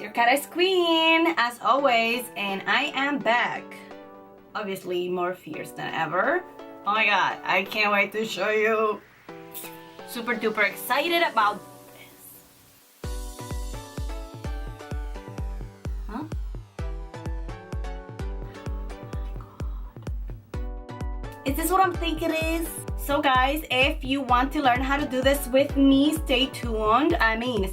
your Kateyesqueen as always, and I am back. Obviously more fierce than ever. Oh my god, I can't wait to show you. Super duper excited about this. Huh? Is this what I'm thinking it is? So guys, if you want to learn how to do this with me, stay tuned.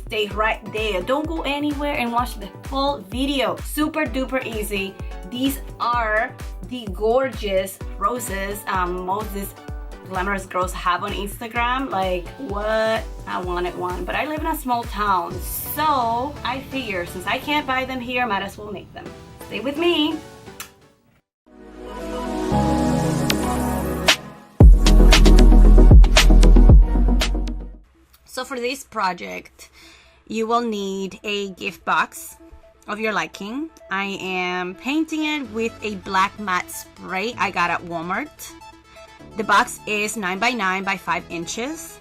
Stay right there. Don't go anywhere and watch the full video. Super duper easy. These are the gorgeous roses most of these glamorous girls have on Instagram. Like, what? I wanted one, but I live in a small town, so I figure since I can't buy them here, might as well make them. Stay with me. So for this project, you will need a gift box of your liking. I am painting it with a black matte spray I got at Walmart. The box is 9 by 9 by 5 inches.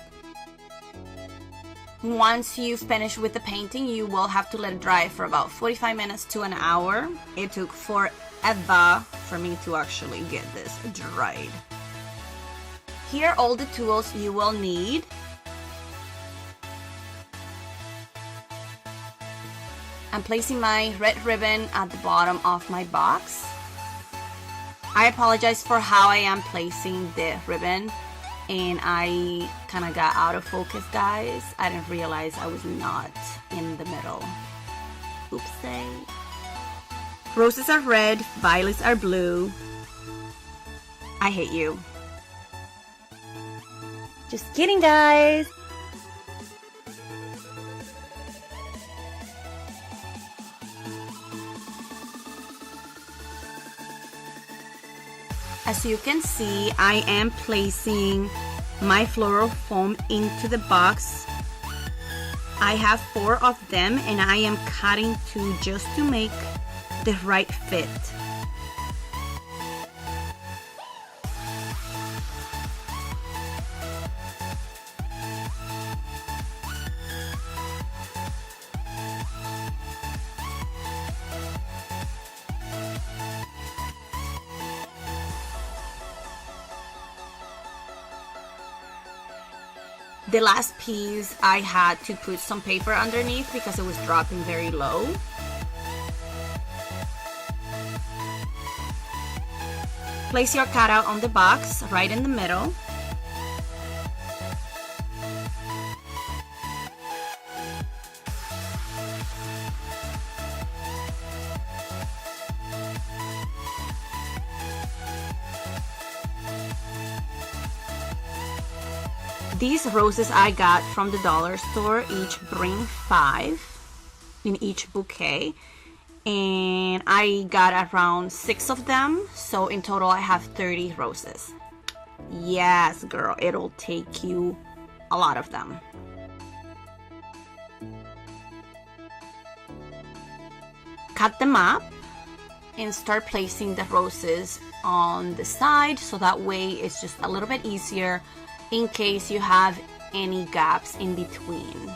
Once you finish with the painting, you will have to let it dry for about 45 minutes to an hour. It took forever for me to actually get this dried. Here are all the tools you will need. I'm placing my red ribbon at the bottom of my box. I apologize for how I am placing the ribbon, and I kind of got out of focus, guys. I didn't realize I was not in the middle. Oopsie. Roses are red, violets are blue. I hate you. Just kidding, guys. As you can see, I am placing my floral foam into the box. I have 4 of them and I am cutting 2 just to make the right fit. The last piece, I had to put some paper underneath because it was dropping very low. Place your cutout on the box right in the middle. These roses I got from the dollar store, each bring 5 in each bouquet, and I got around 6 of them, so in total I have 30 roses. Yes, girl, it'll take you a lot of them. Cut them up and start placing the roses on the side, so that way it's just a little bit easier in case you have any gaps in between.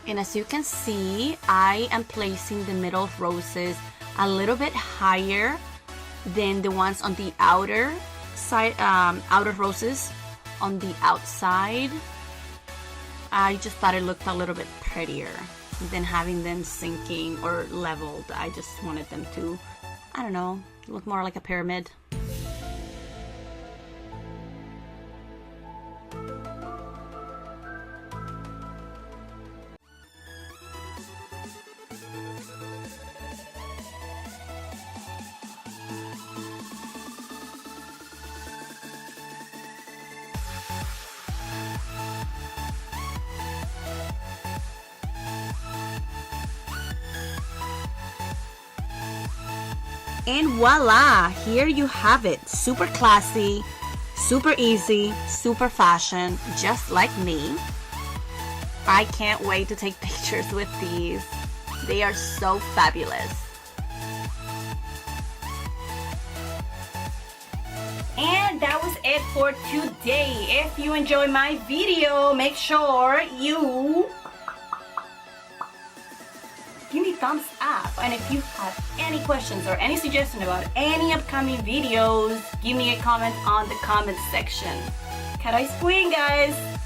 And as you can see, I am placing the middle roses a little bit higher than the ones on the outer side, outer roses on the outside. I just thought it looked a little bit prettier than having them sinking or leveled. I just wanted them to, I don't know, look more like a pyramid. And voila, here you have it. Super classy, super easy, super fashion, just like me. I can't wait to take pictures with these. They are so fabulous. And that was it for today. If you enjoyed my video, make sure you give me thumbs up. And if you have any questions or any suggestions about any upcoming videos, give me a comment on the comment section. Kateyesqueen, guys.